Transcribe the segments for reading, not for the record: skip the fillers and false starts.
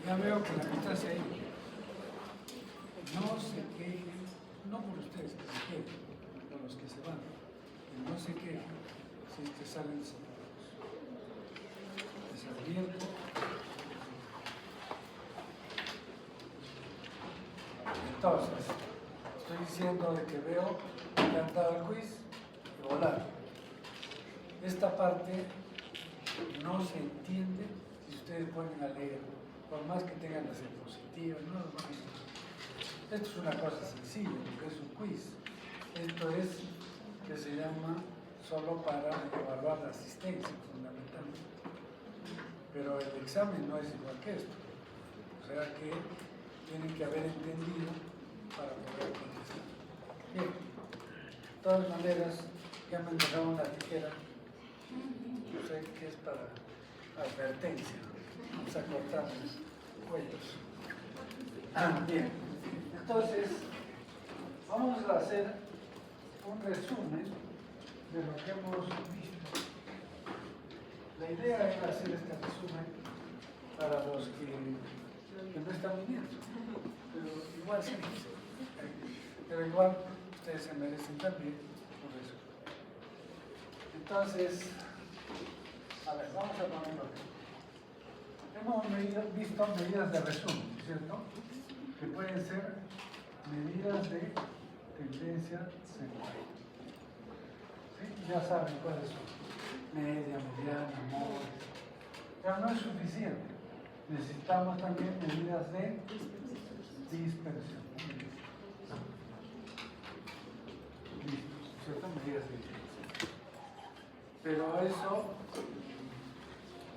Ya veo que la mitad se ha ido. No se quejen, no por ustedes que se quejen, por los que se van. Que no se quejen si es que salen separados. Les advierto. Entonces, estoy diciendo de que veo que han dado el quiz y volar. Esta parte no se entiende si ustedes ponen a leer, por más que tengan las diapositivas, no lo van a entender. Esto es una cosa sencilla, porque es un quiz. Esto es que se llama solo para evaluar la asistencia, fundamentalmente. Pero el examen no es igual que esto. O sea que tienen que haber entendido para poder contestar. Bien, de todas maneras, ya me han dejado una tijera. Yo sé que es para advertencia. Vamos a cortar cuellos. Bien, entonces vamos a hacer un resumen de lo que hemos visto. La idea era hacer este resumen para los que no están viniendo, pero igual sí, pero igual ustedes se merecen también por eso. Entonces, a ver, vamos a ponerlo aquí. Hemos visto medidas de resumen, ¿cierto? Que pueden ser medidas de tendencia central. ¿Sí? Ya saben cuáles son. Media, mediana, móvil. Pero no es suficiente. Necesitamos también medidas de dispersión. Listo, ¿cierto? Medidas de dispersión. Pero eso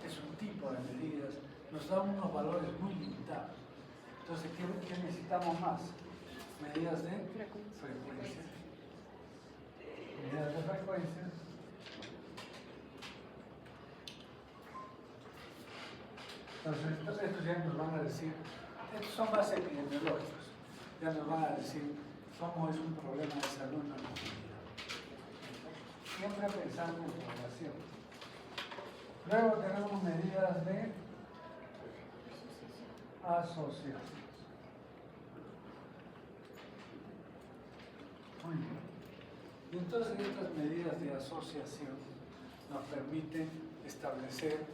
es un tipo de medidas. Nos dan unos valores muy limitados. Entonces, ¿qué necesitamos más? Medidas de frecuencia. Medidas de frecuencia. Entonces, estos ya nos van a decir, estos son más epidemiológicos, ya nos van a decir cómo es un problema de salud en la comunidad. Siempre pensando en población. Luego tenemos medidas de asociación. Muy bien. Y entonces estas medidas de asociación nos permiten establecer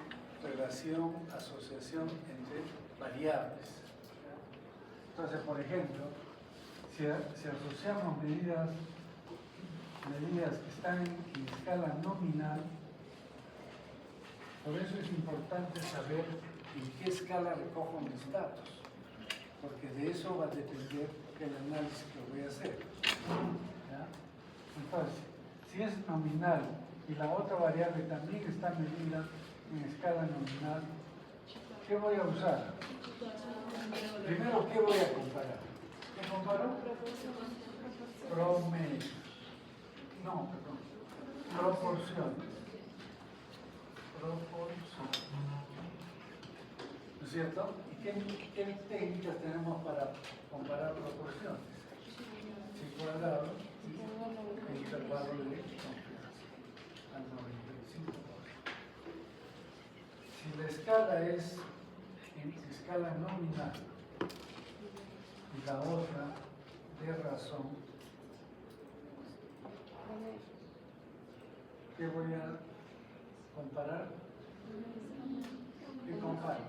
relación, asociación entre variables. Entonces, por ejemplo, si asociamos medidas que están en escala nominal, por eso es importante saber en qué escala recojo mis datos, porque de eso va a depender el análisis que voy a hacer. ¿Ya? Entonces, si es nominal y la otra variable también está medida en escala nominal, ¿qué voy a usar? Primero, ¿qué voy a comparar? ¿Qué comparo? Promedio. No, perdón. Proporciones. Proporciones. ¿No es cierto? ¿Y qué técnicas tenemos para comparar proporciones? Si cuadrado y intervalo de confianza al 95%. Si la escala es en escala nominal y la otra de razón, ¿qué voy a comparar? ¿Qué comparo?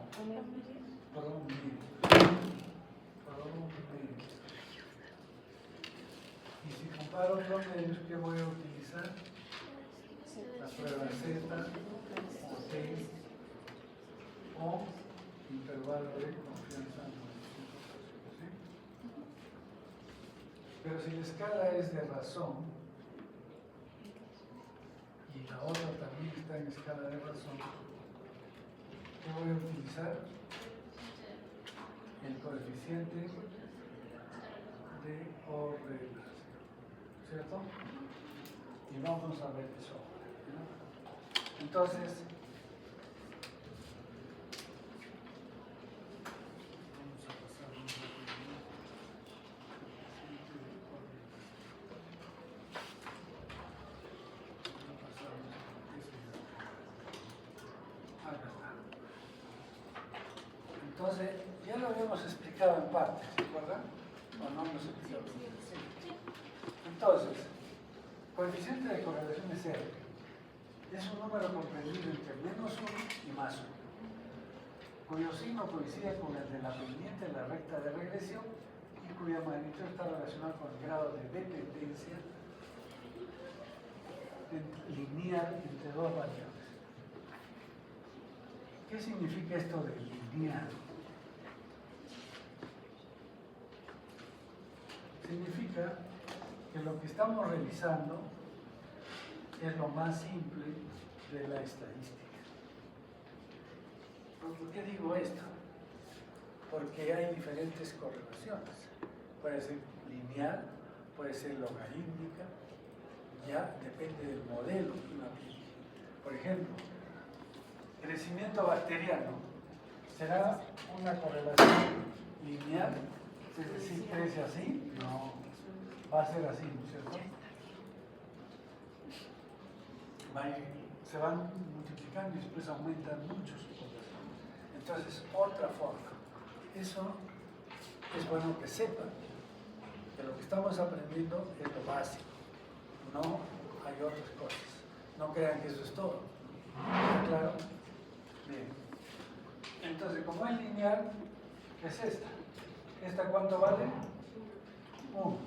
Promedio. Y si comparo promedios, ¿qué voy a utilizar? La prueba Z o T o intervalo de confianza 95%. ¿Sí? Pero si la escala es de razón y la otra también está en escala de razón, ¿qué voy a utilizar? El coeficiente de correlación, ¿cierto? Y vamos a ver eso ahora, ¿no? Entonces, vamos a pasar un poco. Acá está. Entonces, hemos explicado en parte, ¿se acuerdan? ¿O no hemos explicado? Sí. Entonces, coeficiente de correlación es R. Es un número comprendido entre -1 y +1, cuyo signo coincide con el de la pendiente de la recta de regresión y cuya magnitud está relacionada con el grado de dependencia lineal entre dos variables. ¿Qué significa esto de lineal? Significa que lo que estamos revisando es lo más simple de la estadística. ¿Por qué digo esto? Porque hay diferentes correlaciones. Puede ser lineal, puede ser logarítmica, ya depende del modelo que uno aplique. Por ejemplo, crecimiento bacteriano será una correlación lineal, es decir, crece así, no, va a ser así, ¿no es cierto? Se van multiplicando y después aumentan mucho su población. Entonces, otra forma. Eso es bueno que sepan que lo que estamos aprendiendo es lo básico. No hay otras cosas. No crean que eso es todo. ¿Claro? Bien. Entonces, como es lineal, es esta. ¿Esta cuánto vale? 1.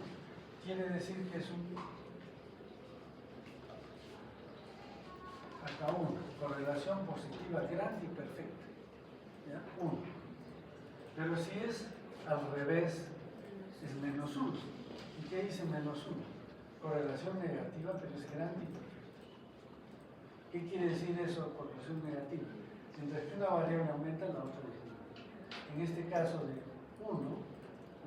Quiere decir que es un... Acá 1. Correlación positiva grande y perfecta. ¿Ya? 1. Pero si es al revés, es -1. ¿Y qué dice -1? Correlación negativa, pero es grande y perfecta. ¿Qué quiere decir eso, correlación negativa? Mientras que una variable aumenta, la otra disminuye. En este caso de 1,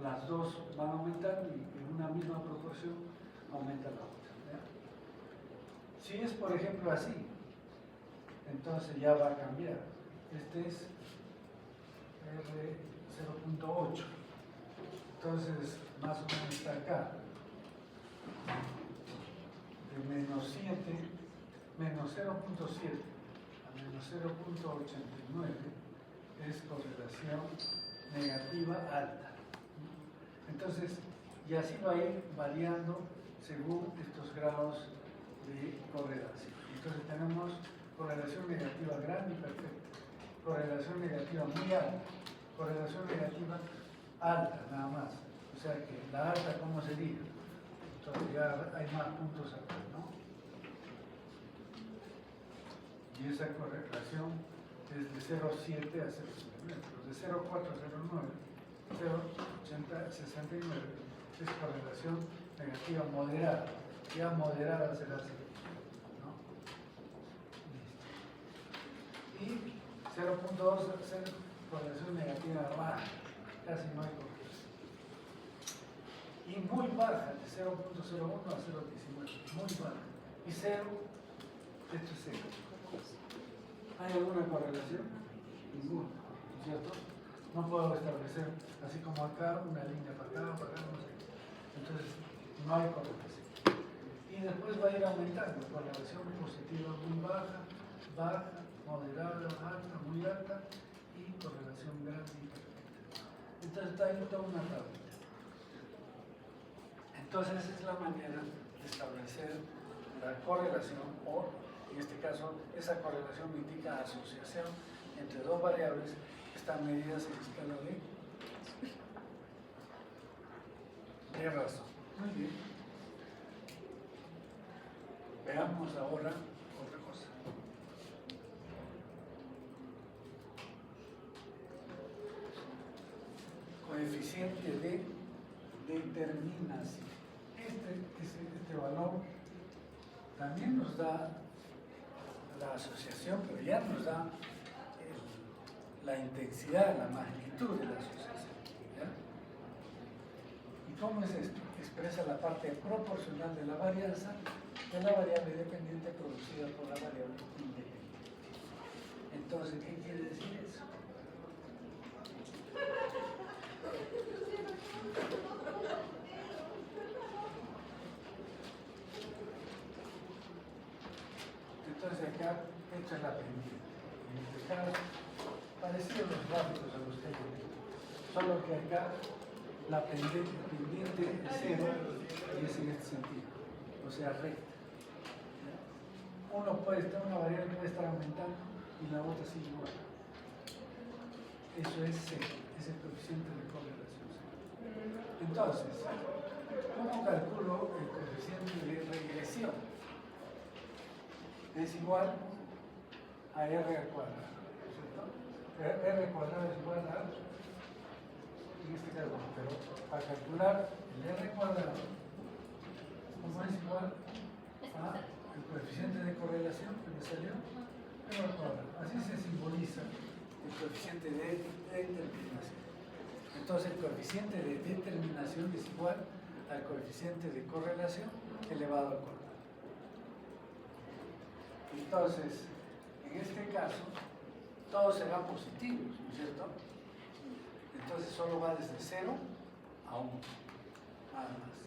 las dos van aumentando y en una misma proporción aumenta la otra. ¿Ya? Si es, por ejemplo, así, entonces ya va a cambiar. Este es R0.8. Entonces, más o menos está acá. De -7, menos 0.7 a menos 0.89 es correlación negativa alta. Entonces, y así va a ir variando según estos grados de correlación. Entonces tenemos correlación negativa grande y perfecta, correlación negativa muy alta, correlación negativa alta nada más. O sea que la alta, ¿cómo sería? Entonces ya hay más puntos acá, ¿no? Y esa correlación es de 0,7 a 0,69. Los de 0,4 a 0,9, 0,80 a 69 es correlación negativa moderada. Ya moderada será así, ¿no? Listo. Y 0.2 es correlación negativa baja, casi no hay correlación. Y muy baja, de 0.01 a 0.19, muy baja. Y 0, esto es 0. ¿Hay alguna correlación? Ninguna, ¿cierto? No puedo establecer, así como acá, una línea para acá, no sé. Entonces, no hay correlación. Y después va a ir aumentando, correlación positiva muy baja, baja, moderada, alta, muy alta, y correlación grande y perfecta. Entonces, está ahí toda una tabla. Entonces, esa es la manera de establecer la correlación, o en este caso, esa correlación indica asociación entre dos variables que están medidas en escala de razón. Muy bien. Veamos ahora otra cosa. Coeficiente de determinación. Este valor también nos da la asociación, pero ya nos da la intensidad, la magnitud de la asociación. ¿Ya? ¿Y cómo es esto? Expresa la parte proporcional de la varianza de la variable dependiente producida por la variable independiente. Entonces, ¿qué quiere decir eso? Entonces acá, esta es la pendiente. En este caso, parecido a los gráficos a los que hay aquí. solo que acá la pendiente es cero y es en este sentido, o sea, recta. Una variable puede estar aumentando y la otra sigue igual. Eso es C, es el coeficiente de correlación. Entonces, ¿cómo calculo el coeficiente de regresión? Es igual a R al cuadrado, ¿cierto? R al cuadrado es igual a, en este caso, pero para calcular el R cuadrado, ¿cómo es igual a el coeficiente de correlación que me salió? R al cuadrado. Así se simboliza el coeficiente de determinación. Entonces el coeficiente de determinación es igual al coeficiente de correlación elevado al cuadrado. Entonces, en este caso, todos serán positivos, ¿no es cierto? Entonces solo va desde 0 a 1, nada más.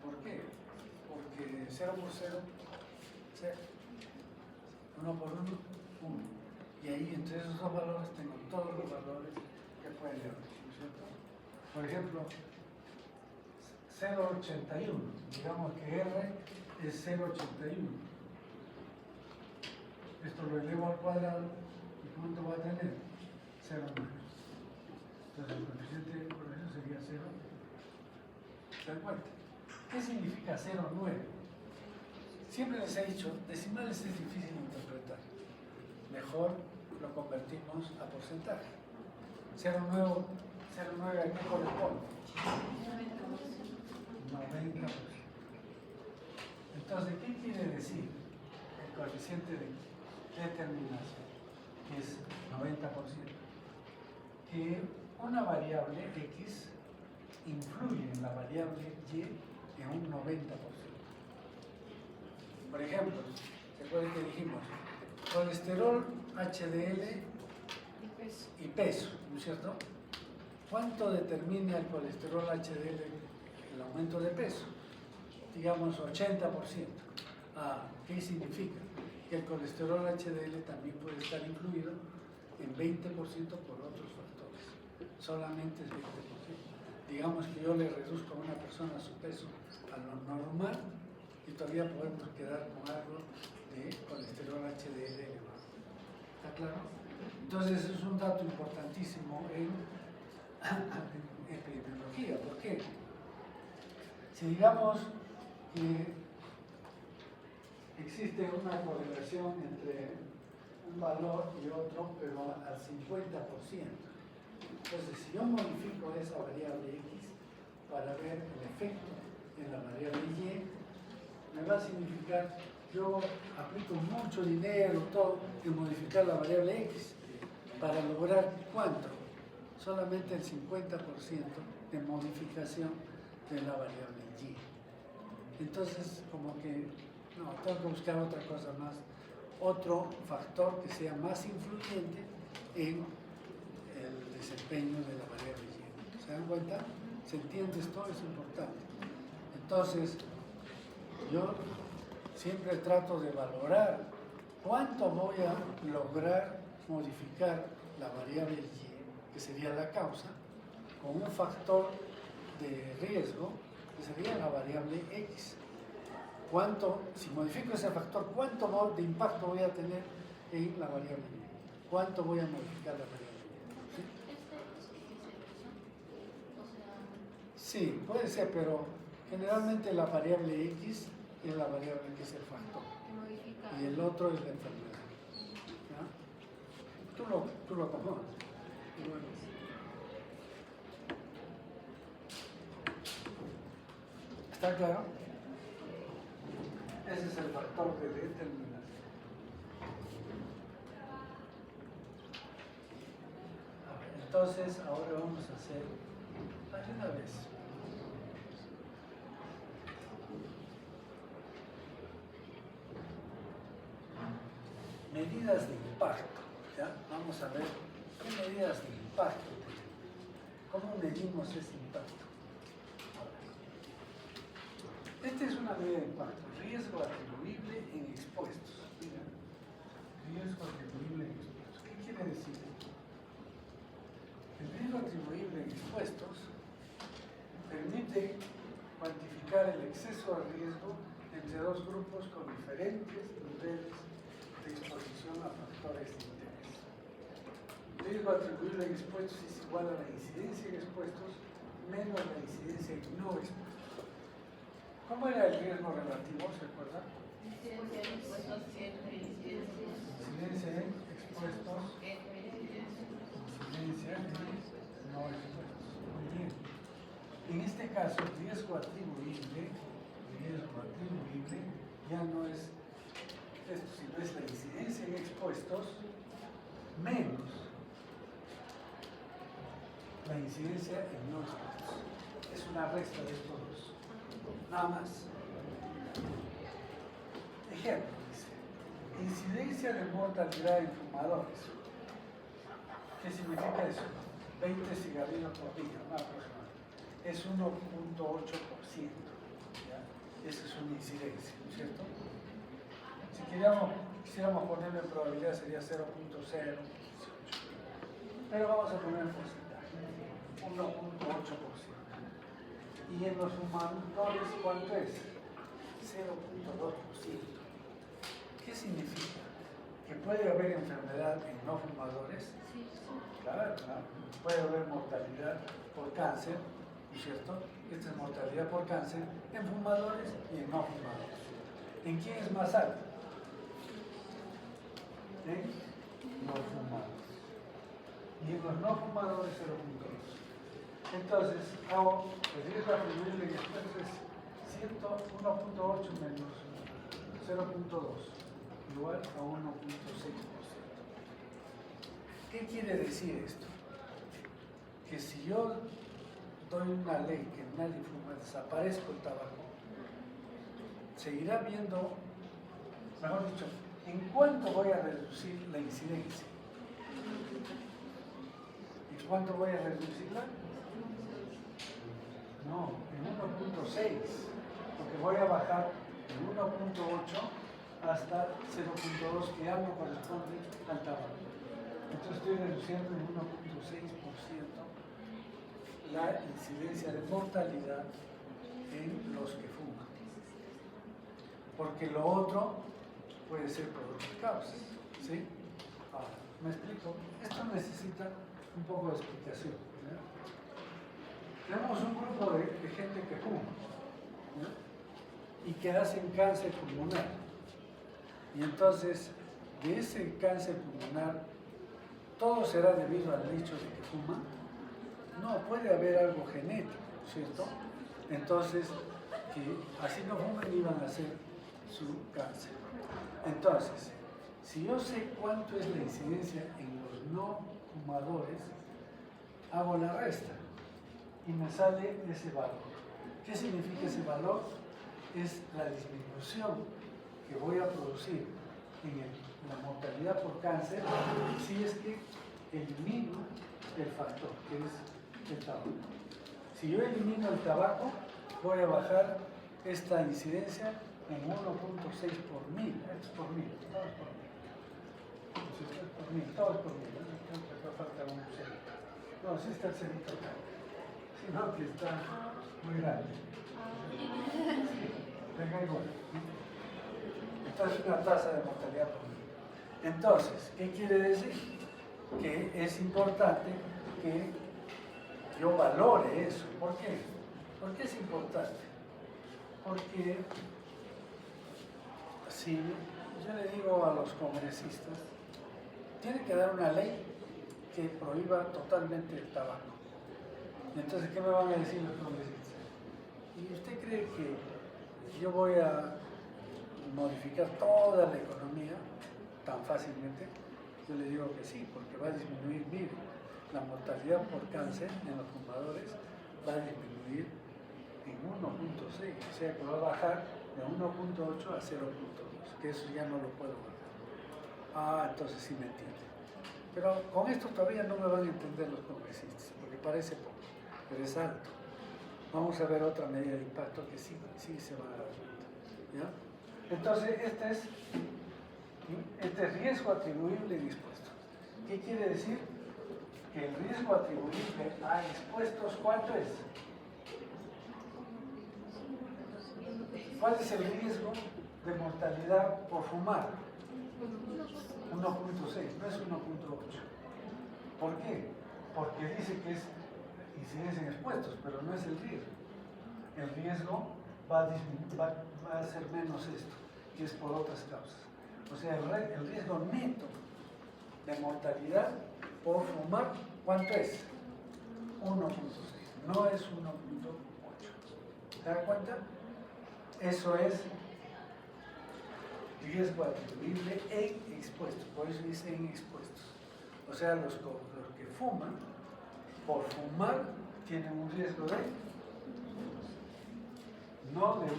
¿Por qué? Porque 0 por 0, 0. 1 por 1, 1. Y ahí entre esos dos valores tengo todos los valores que pueden haber, ¿no es cierto? Por ejemplo, 0,81. Digamos que R es 0,81. Esto lo elevo al cuadrado y ¿cuánto va a tener? 0,9. Entonces el coeficiente de correlación sería 0. ¿Se dan cuenta? ¿Qué significa 0,9? Siempre les he dicho, decimales es difícil de interpretar. Mejor lo convertimos a porcentaje. 0,9 ¿a qué corresponde? 90%. Entonces, ¿qué quiere decir el coeficiente de determinación? Que es 90%. Que una variable X influye en la variable Y en un 90%. Por ejemplo, ¿se acuerdan que dijimos? Colesterol, HDL y peso, ¿no es cierto? ¿Cuánto determina el colesterol HDL el aumento de peso? Digamos 80%. ¿Qué significa? Que el colesterol HDL también puede estar incluido en 20% por otros factores. Solamente es 20%. Digamos que yo le reduzco a una persona su peso a lo normal y todavía podemos quedar con algo de colesterol HDL elevado. ¿Está claro? Entonces eso es un dato importantísimo en epidemiología. ¿Por qué? Si digamos que existe una correlación entre un valor y otro, pero al 50%. Entonces, si yo modifico esa variable X para ver el efecto en la variable Y, me va a significar, yo aplico mucho dinero, todo, en modificar la variable X, para lograr ¿cuánto? Solamente el 50% de modificación de la variable Y. Entonces, como que, no, tengo que buscar otra cosa más, otro factor que sea más influyente en el desempeño de la variable Y. ¿Se dan cuenta? ¿Se entiende esto? Es importante. Entonces, yo siempre trato de valorar cuánto voy a lograr modificar la variable Y, que sería la causa, con un factor de riesgo, que sería la variable X. ¿Cuánto, si modifico ese factor, cuánto de impacto voy a tener en la variable Y? ¿Cuánto voy a modificar la variable Y? ¿Sí? Sí, puede ser, pero generalmente la variable X es la variable que es el factor. Y el otro es la enfermedad. ¿Ya? Tú lo acomodas. Bueno. ¿Está claro? Ese es el factor de determinación. Entonces, ahora vamos a hacer una vez. Medidas de impacto. ¿Ya? Vamos a ver qué medidas de impacto tenemos. ¿Cómo medimos ese impacto? Esta es una medida de impacto. Riesgo atribuible en expuestos. Mira, riesgo atribuible en expuestos. ¿Qué quiere decir esto? El riesgo atribuible expuestos permite cuantificar el exceso de riesgo entre dos grupos con diferentes niveles de exposición a factores de interés. El riesgo atribuible en expuestos es igual a la incidencia en expuestos menos la incidencia en no expuestos. ¿Cómo era el riesgo relativo? ¿Se acuerdan? Incidencia en expuestos entre incidencias. Incidencia en expuestos. Incidencia en no expuestos. Muy bien. En este caso, el riesgo atribuible ya no es esto, sino es la incidencia en expuestos menos la incidencia en no expuestos. Es una resta de estos dos. Nada más. Ejemplo, dice, incidencia de mortalidad en fumadores. ¿Qué significa eso? 20 cigarrillos por día, ¿no? Aproximadamente. Es 1.8%. Esa es una incidencia, ¿no es cierto? Si quisiéramos ponerle en probabilidad sería 0.018. Pero vamos a poner el porcentaje, 1.8%. Y en los fumadores, ¿cuánto es? 0.2%. ¿Qué significa? ¿Que puede haber enfermedad en no fumadores? Sí. Claro, ¿no? Puede haber mortalidad por cáncer, ¿no es cierto? Esta es mortalidad por cáncer en fumadores y en no fumadores. ¿En quién es más alto? En los fumadores. Y en los no fumadores 0.2. Entonces, hago el riesgo atribuible en expuestos es 1.8 menos 0.2 igual a 1.6%. ¿Qué quiere decir esto? Que si yo doy una ley que nadie fuma, desaparezco el tabaco, seguirá habiendo, mejor dicho, ¿en cuánto voy a reducir la incidencia? ¿En cuánto voy a reducirla? No, en 1.6, porque voy a bajar de 1.8 hasta 0.2, que ya no corresponde al tabaco. Entonces estoy reduciendo en 1.6% la incidencia de mortalidad en los que fuman. Porque lo otro puede ser por otras causas. ¿Sí? Ahora, ¿me explico? Esto necesita un poco de explicación. ¿Ya? Tenemos un grupo de gente que fuma, ¿ya? Y que hacen cáncer pulmonar. Y entonces, de ese cáncer pulmonar, ¿todo será debido al hecho de que fuman? No, puede haber algo genético, ¿cierto? Entonces, que así no fumen iban a hacer su cáncer. Entonces, si yo sé cuánto es la incidencia en los no fumadores, hago la resta y me sale ese valor. ¿Qué significa ese valor? Es la disminución que voy a producir en la mortalidad por cáncer si es que elimino el factor, que es el tabaco. Si yo elimino el tabaco, voy a bajar esta incidencia en 1.6 por mil. Esto es por mil, todo es por mil. Todo es por mil. Creo que acá falta un cero. No, sí está el cerito acá. Sino que está muy grande. Venga igual. Entonces, una tasa de mortalidad por mil. Entonces, ¿qué quiere decir? Que es importante que yo valore eso. ¿Por qué? ¿Por qué es importante? Porque si yo le digo a los congresistas, tiene que dar una ley que prohíba totalmente el tabaco. Entonces, ¿qué me van a decir los congresistas? ¿Y usted cree que yo voy a modificar toda la economía tan fácilmente? Yo le digo que sí, porque va a disminuir, mire, la mortalidad por cáncer en los fumadores va a disminuir en 1.6, o sea que va a bajar de 1.8 a 0.2, que eso ya no lo puedo bajar. Ah, entonces sí me entiende. Pero con esto todavía no me van a entender los congresistas, porque parece poco, pero es alto. Vamos a ver otra medida de impacto que sí se van a dar cuenta. ¿Ya? Entonces, este es riesgo atribuible en expuestos. ¿Qué quiere decir? que el riesgo atribuible a expuestos, ¿cuánto es? ¿Cuál es el riesgo de mortalidad por fumar? 1.6, no es 1.8. ¿Por qué? Porque dice que es incidencia en expuestos, pero no es el riesgo. El riesgo va a ser menos esto, y es por otras causas. O sea, el riesgo neto de mortalidad por fumar, ¿cuánto es? 1.6, no es 1.8. ¿Se da cuenta? Eso es riesgo atribuible en expuestos, por eso dice en expuestos. O sea, los que fuman, por fumar, tienen un riesgo de, no de 1.8,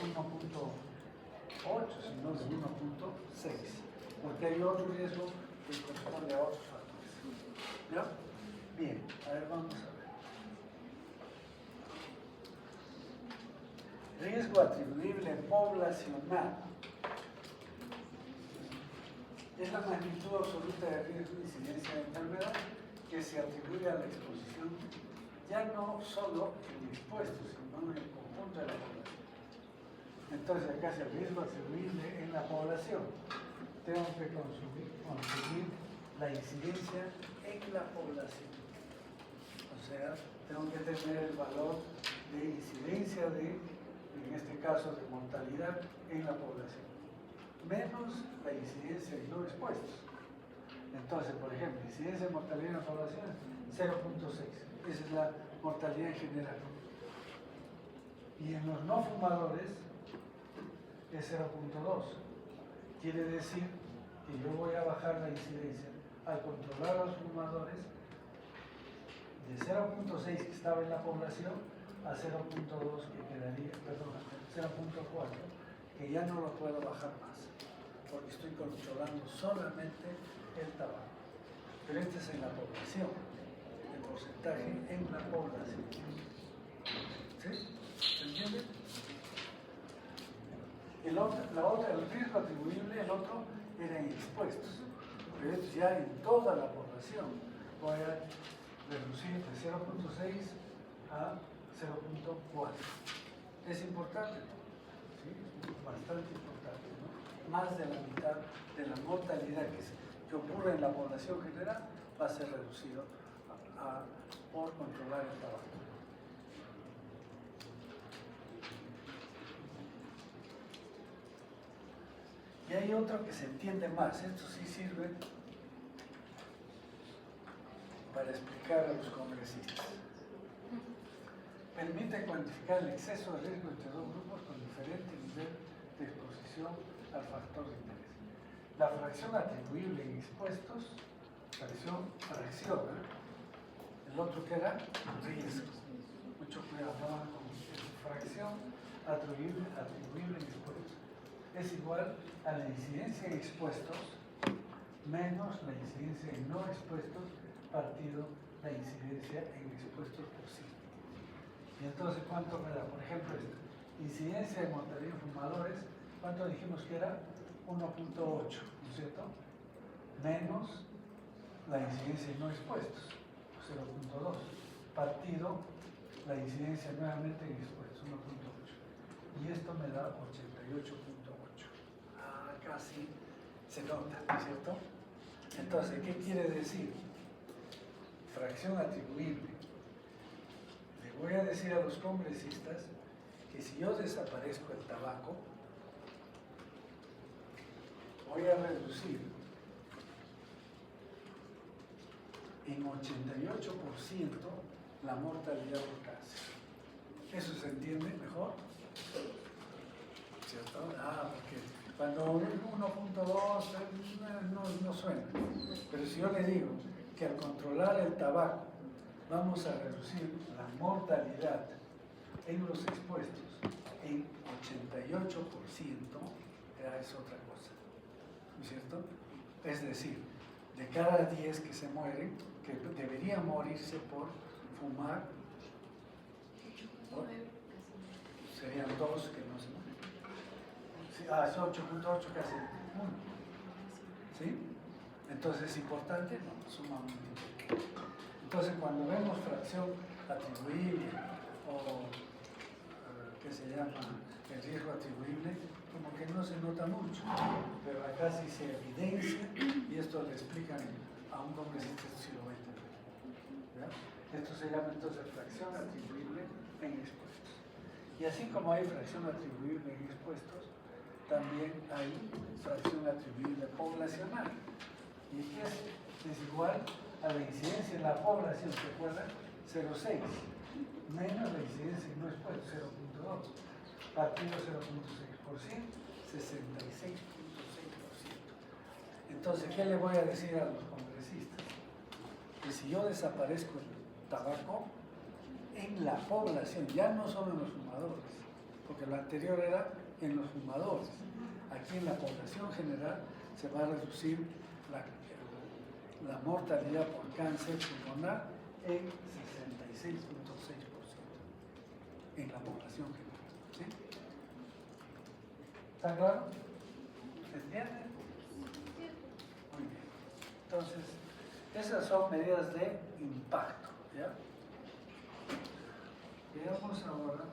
sino de 1.6, porque hay otro riesgo que corresponde a otros factores. ¿Ya? Bien, a ver, vamos a ver. Riesgo atribuible poblacional. Es la magnitud absoluta de riesgo de incidencia de enfermedad que se atribuye a la exposición, ya no solo en expuestos, sino en el conjunto de la población. Entonces acá es el riesgo atribuible en la población. Tengo que conseguir la incidencia en la población. O sea, tengo que tener el valor de incidencia de, en este caso, de mortalidad en la población, menos la incidencia en no expuestos. Entonces, por ejemplo, incidencia de mortalidad en la población, 0.6. Esa es la mortalidad en general. Y en los no fumadores es 0.2. Quiere decir que yo voy a bajar la incidencia al controlar a los fumadores de 0.6 que estaba en la población a 0.2 que quedaría, perdón, 0.4, que ya no lo puedo bajar más, porque estoy controlando solamente el tabaco. Pero este es en la población, el porcentaje en la población. ¿Sí? ¿Se entiende? El riesgo atribuible, el otro, era en expuestos. Pero esto ya en toda la población. Voy a reducir de 0.6 a 0.4. Es importante, ¿sí? Bastante importante, ¿no? Más de la mitad de la mortalidad que ocurre en la población general va a ser reducido por controlar el tabaco. Y hay otro que se entiende más, esto sí sirve para explicar a los congresistas. Permite cuantificar el exceso de riesgo entre dos grupos con diferente nivel de exposición al factor de interés. La fracción atribuible en expuestos, fracción, el otro que era riesgo. Mucho cuidado con fracción atribuible en expuestos. Es igual a la incidencia en expuestos menos la incidencia en no expuestos partido la incidencia en expuestos por sí. Y entonces, ¿cuánto me da? Por ejemplo, incidencia de mortalidad en fumadores, ¿cuánto dijimos que era? 1.8, ¿no es cierto? Menos la incidencia en no expuestos, 0.2, partido la incidencia nuevamente en expuestos, 1.8. Y esto me da 88.8. Casi se nota, ¿no es cierto? Entonces, ¿qué quiere decir? Fracción atribuible. Le voy a decir a los congresistas que si yo desaparezco el tabaco, voy a reducir en 88% la mortalidad por cáncer. ¿Eso se entiende mejor? ¿Cierto? Porque cuando 1.2 no suena. Pero si yo le digo que al controlar el tabaco vamos a reducir la mortalidad en los expuestos en 88%, ya es otra cosa. ¿No es cierto? Es decir, de cada 10 que se mueren, que deberían morirse por fumar, ¿no? Serían 2 que no se mueren. Es 8.8 casi 1. ¿Sí? Entonces es importante, ¿no? Sumamente. Entonces, cuando vemos fracción atribuible o que se llama el riesgo atribuible, como que no se nota mucho, pero acá sí se evidencia y esto le explican a un congresista, esto sí lo va a entender. ¿Ya? Esto se llama entonces fracción atribuible en expuestos. Y así como hay fracción atribuible en expuestos, también hay fracción atribuible poblacional. Y que es igual a la incidencia en la población, ¿se acuerdan? 0,6 menos la incidencia en no expuestos, 0,2 partido 0,6%, 66,6%. Entonces, ¿qué le voy a decir a los congresistas? Que si yo desaparezco el tabaco en la población, ya no solo en los fumadores, porque lo anterior era en los fumadores, aquí en la población general se va a reducir la mortalidad por cáncer pulmonar en 66,6% en la población general. ¿Sí? ¿Está claro? ¿Se entiende? Muy bien. Entonces, esas son medidas de impacto. ¿Ya? Veamos ahora.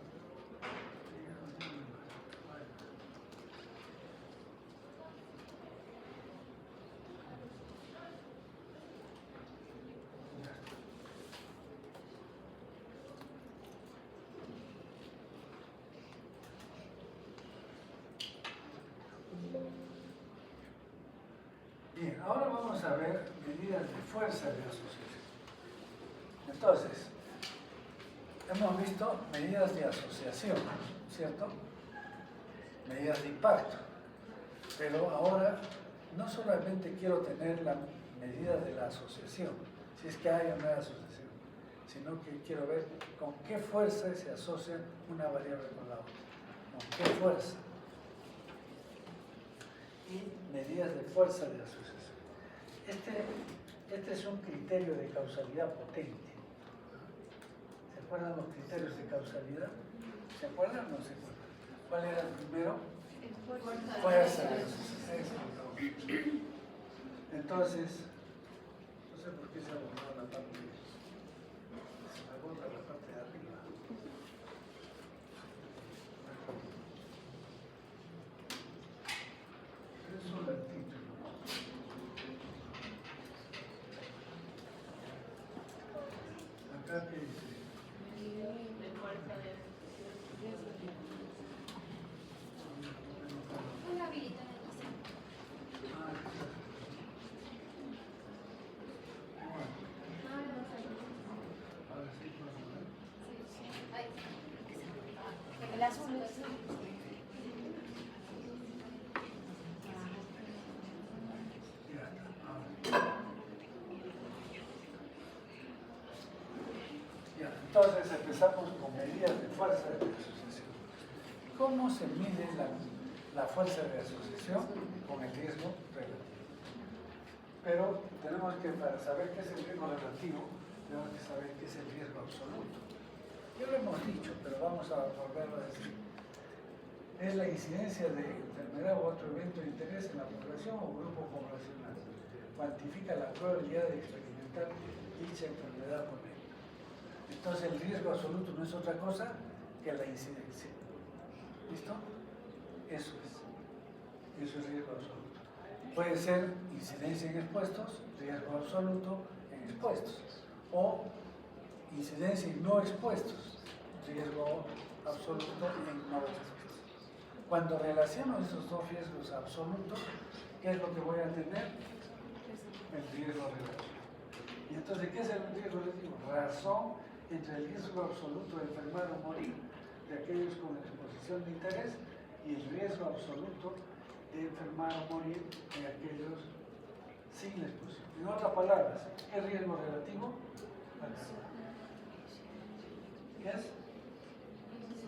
Bien, ahora vamos a ver medidas de fuerza de asociación. Entonces, hemos visto medidas de asociación, ¿cierto? Medidas de impacto. Pero ahora no solamente quiero tener la medida de la asociación, si es que hay o no hay asociación, sino que quiero ver con qué fuerza se asocia una variable con la otra. ¿Con qué fuerza? Y medidas de fuerza de asociación. Este es un criterio de causalidad potente. ¿Se acuerdan los criterios de causalidad? ¿Se acuerdan o no se acuerdan? ¿Cuál era el primero? Fuerza de asociación. Entonces, no sé por qué se ha borrado la parte de se me borra la parte de arriba. Es solo el título. Acá que dice. De fuerza de Una habilita Ahora sí podemos ver. el azul. Ya, entonces empezamos con medidas de fuerza de asociación. ¿Cómo se mide la fuerza de asociación con el riesgo relativo? Pero tenemos que, para saber qué es el riesgo relativo, tenemos que saber qué es el riesgo absoluto. Ya lo hemos dicho, pero vamos a volverlo a decir. Es la incidencia de enfermedad u otro evento de interés en la población o grupo poblacional. Cuantifica la probabilidad de experimentar dicha enfermedad por él. Entonces el riesgo absoluto no es otra cosa que la incidencia. ¿Listo? Eso es riesgo absoluto. Puede ser incidencia en expuestos, riesgo absoluto en expuestos. O incidencia en no expuestos, riesgo absoluto en no expuestos. Cuando relaciono esos dos riesgos absolutos, ¿qué es lo que voy a tener? El riesgo relativo. ¿Y entonces qué es el riesgo relativo? Razón entre el riesgo absoluto de enfermar o morir de aquellos con exposición de interés y el riesgo absoluto de enfermar o morir de aquellos sin la exposición. En otras palabras, ¿qué riesgo relativo? ¿Qué es?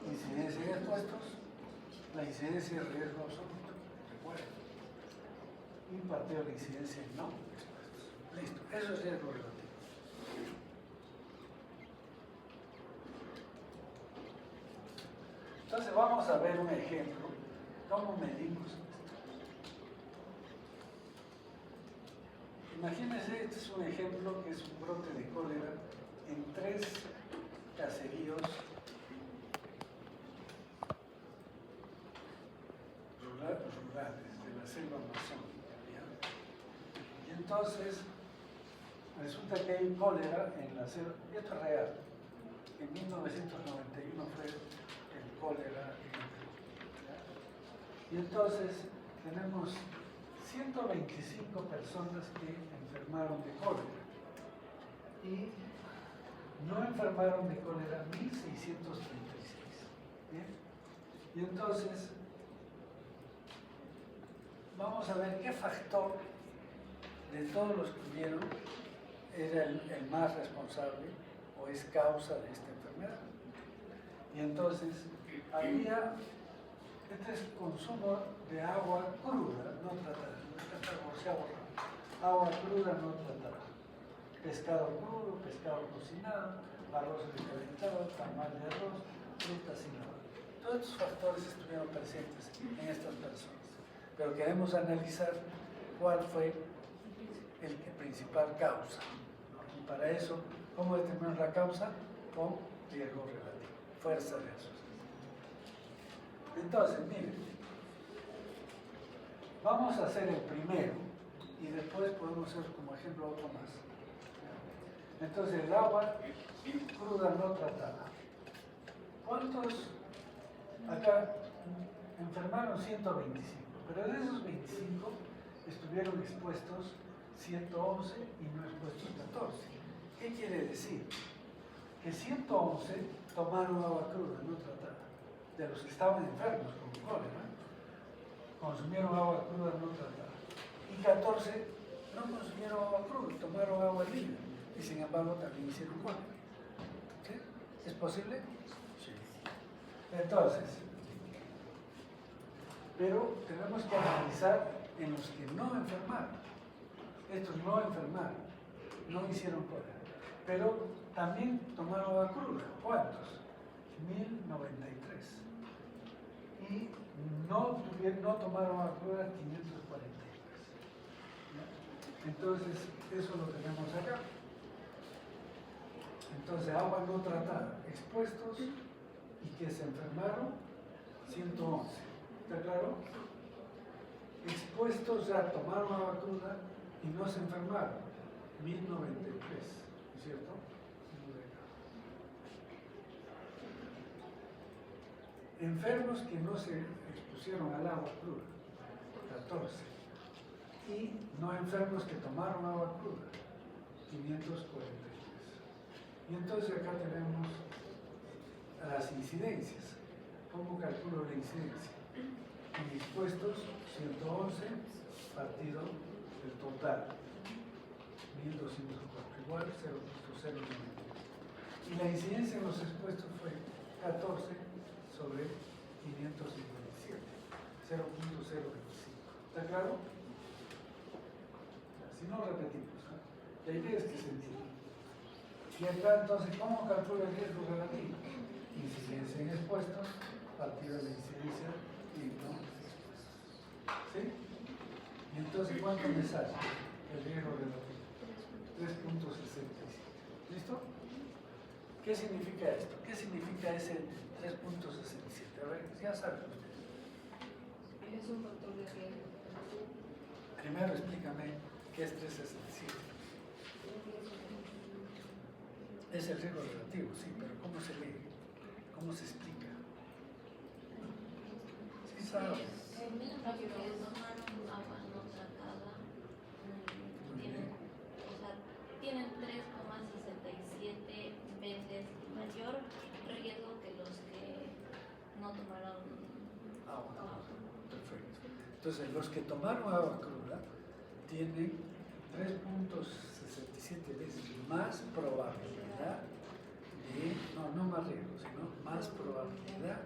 Incidencia en expuestos, la incidencia del riesgo absoluto, recuerden. Y partido de la incidencia en no expuestos. Listo, eso es riesgo relativo. Entonces vamos a ver un ejemplo, cómo medimos esto. Imagínense, este es un ejemplo que es un brote de cólera en 3 caseríos rurales de la selva amazónica, ¿ya? Y entonces resulta que hay cólera en la selva, y esto es real. En 1991 fue el cólera en el Perú, ¿ya? Y entonces tenemos 125 personas que enfermaron de cólera y no enfermaron de cólera 1636. ¿Bien? Y entonces vamos a ver qué factor de todos los que hubieron era el más responsable o es causa de esta enfermedad. Y entonces había este consumo de agua cruda, no tratada, agua cruda no tratada, pescado crudo, pescado cocinado, arroz recalentado, tamal de arroz, frutas sin lavar. Todos estos factores estuvieron presentes en estas personas, pero queremos analizar cuál fue el principal causa, ¿no? Y para eso, ¿cómo determinar la causa? Con riesgo relativo, fuerza de asociación. Entonces, miren, vamos a hacer el primero y después podemos hacer como ejemplo otro más. Entonces, el agua cruda no tratada. ¿Cuántos acá enfermaron? 125, pero de esos 25 estuvieron expuestos 111 y no expuestos 14. ¿Qué quiere decir? Que 111 tomaron agua cruda no tratada. De los que estaban enfermos con cólera, consumieron agua cruda no tratada. Y 14 no consumieron agua cruda, tomaron agua libre. Y sin embargo también hicieron cólera. ¿Sí? ¿Es posible? Sí. Entonces, pero tenemos que analizar en los que no enfermaron. Estos no enfermaron, no hicieron cólera. Pero también tomaron agua cruda. ¿Cuántos? 1093. Y no tomaron agua cruda 543. ¿Ya? Entonces, eso lo tenemos acá. Entonces, agua no tratada, expuestos y que se enfermaron 111. ¿Está claro? Expuestos ya tomaron agua cruda y no se enfermaron 1093, ¿no es cierto? Enfermos que no se expusieron al agua cruda, 14. Y no enfermos que tomaron agua cruda, 543. Y entonces acá tenemos las incidencias. ¿Cómo calculo la incidencia? En expuestos, 111 partido del total, 1204, igual 0.091. Y la incidencia en los expuestos fue 14 sobre 557, 0.025. ¿Está claro? Si no, repetimos, ¿no? La idea es que se entienda. Y acá entonces, ¿cómo calculo el riesgo relativo? Incidencia en expuestos, partido de la incidencia y no. ¿Sí? Y entonces, ¿cuánto me sale el riesgo relativo? 3.67. ¿Listo? ¿Qué significa esto? ¿Qué significa ese 3.67? A ver, ya saben ustedes. Es un factor de riesgo. Primero explícame qué es 367. Es el riesgo relativo, sí, pero ¿cómo se lee? ¿Cómo se explica? Sí sabes. Agua no tratada, tienen 3,67 veces mayor riesgo que los que no tomaron agua. Perfecto. Entonces, los que tomaron agua cruda tienen 3.67 veces más probabilidad de, no más riesgo, sino más probabilidad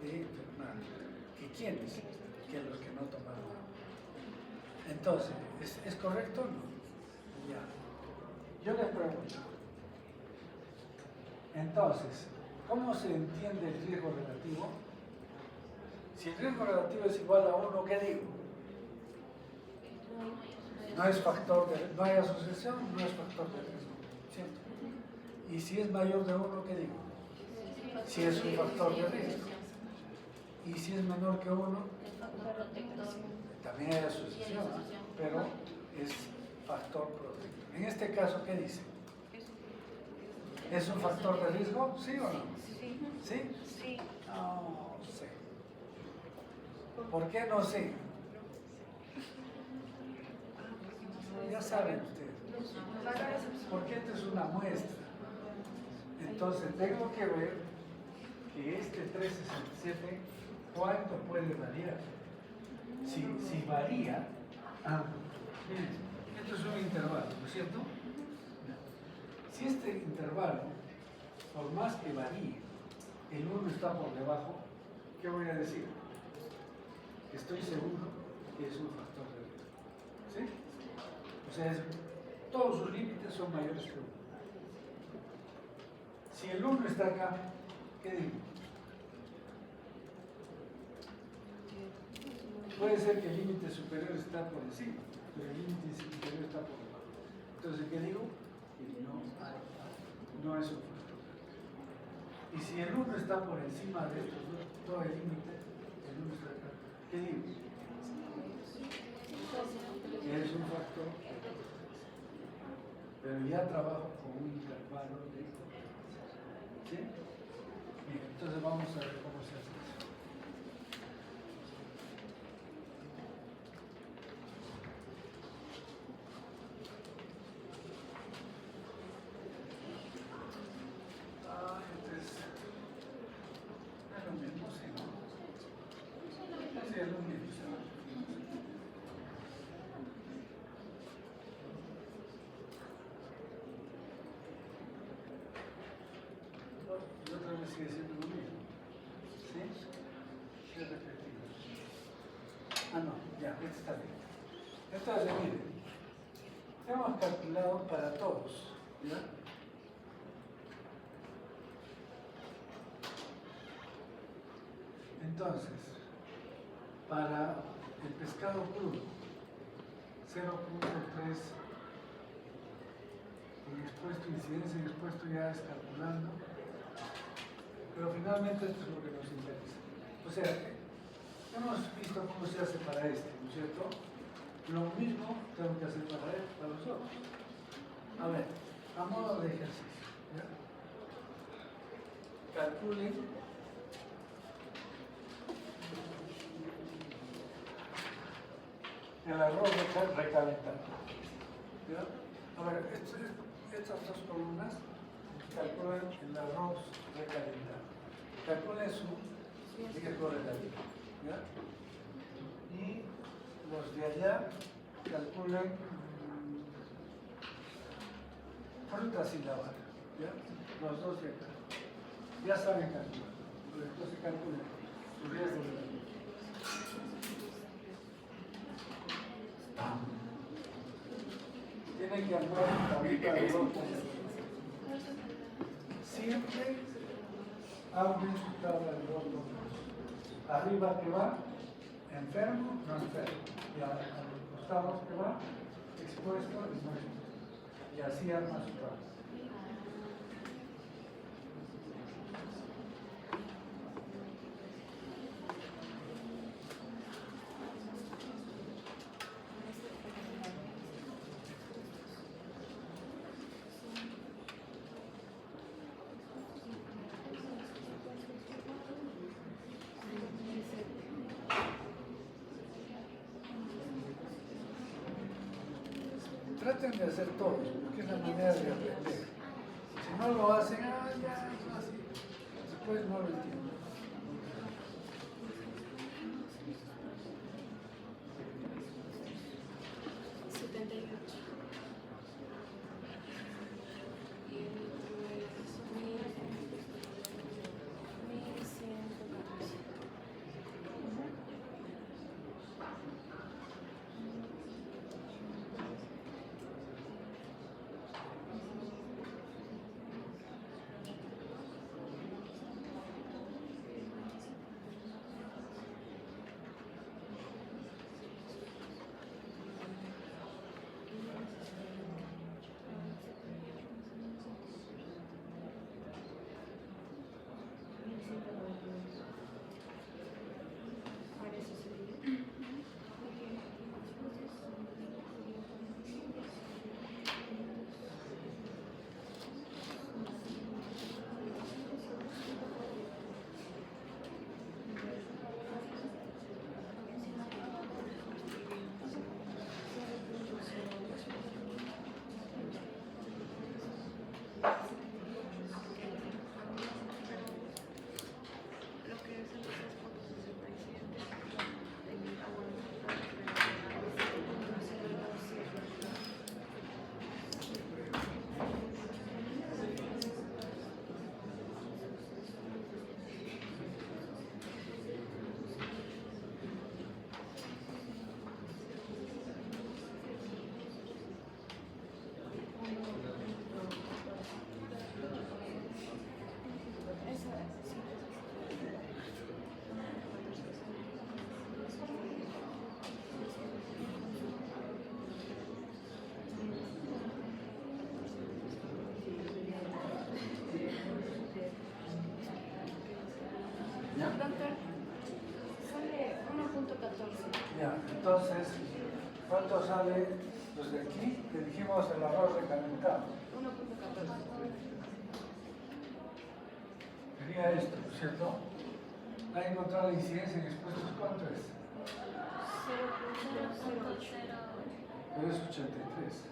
de enfermar. ¿Que quiénes? Que los que no tomaron agua. Entonces, ¿es correcto o no? Ya. Yo les pregunto. Entonces, ¿cómo se entiende el riesgo relativo? Si el riesgo relativo es igual a 1, ¿qué digo? no es factor de, no hay asociación, no es factor de riesgo, ¿cierto? Y si es mayor de 1, ¿qué digo? Si es un factor de riesgo. Y si es menor que 1, El factor protector. también hay asociación, ¿no? Pero es factor protector. En este caso, ¿qué dice? ¿Es un factor de riesgo? ¿Sí o no? ¿Sí? Sí. No sé. ¿Por qué no sé? Ya saben ustedes. Porque esta es una muestra. Entonces tengo que ver que este 367, ¿cuánto puede variar? Si varía, miren, esto es un intervalo, ¿no es cierto? Si este intervalo, por más que varíe, el 1 está por debajo, ¿qué voy a decir? Estoy seguro que es un factor de riesgo. ¿Sí? O sea, todos sus límites son mayores que 1. Si el 1 está acá, ¿qué digo? Puede ser que el límite superior está por encima, pero el límite inferior está por debajo. Entonces, ¿qué digo? Que no es un factor. Y si el 1 está por encima de estos dos, todo el límite, el 1 está acá. ¿Qué digo? Que es un factor, pero ya trabajo con un intervalo de... ¿Sí? Bien, entonces vamos a ver cómo se hace eso. Entonces, es lo mismo, ¿sí? ¿No? Sí, es lo mismo, ¿sí? Y otra vez sigue siendo lo mismo. ¿Sí? ¿Qué repetimos? Ah, no, ya, este está bien. Entonces, miren, hemos calculado para todos, ¿ya? Entonces, para el pescado crudo, 0.3 en expuesto, incidencia en expuesto ya es calculando, pero finalmente esto es lo que nos interesa. O sea, hemos visto cómo se hace para este, ¿no es cierto? Lo mismo tengo que hacer para los otros. A ver, a modo de ejercicio, ¿ya? Calculen el arroz recalentado. ¿Ya? A ver, estas dos columnas calculan el arroz recalentado. Calculen su riesgo relativo. ¿Ya? Y los de allá calculan frutas sin lavar. ¿Ya? Los dos de acá. Ya saben calcular. Pero entonces calculen su riesgo relativo. Tienen que armar un tablita de dos. Siempre abren su tabla de dos números. Arriba que va enfermo, no enfermo. Y a los costados que va expuesto y no expuesto. Y así arma su tabla. Traten de hacer todo, porque es la manera de aprender. Si no lo hacen, ya, así. Después no lo entienden. Entonces, ¿cuánto sale los de aquí? Que dijimos el arroz recalentado. 1.14. Sería esto, ¿cierto? Hay que encontrar la incidencia en expuestos, ¿cuánto es? 0.08. Pero es 83.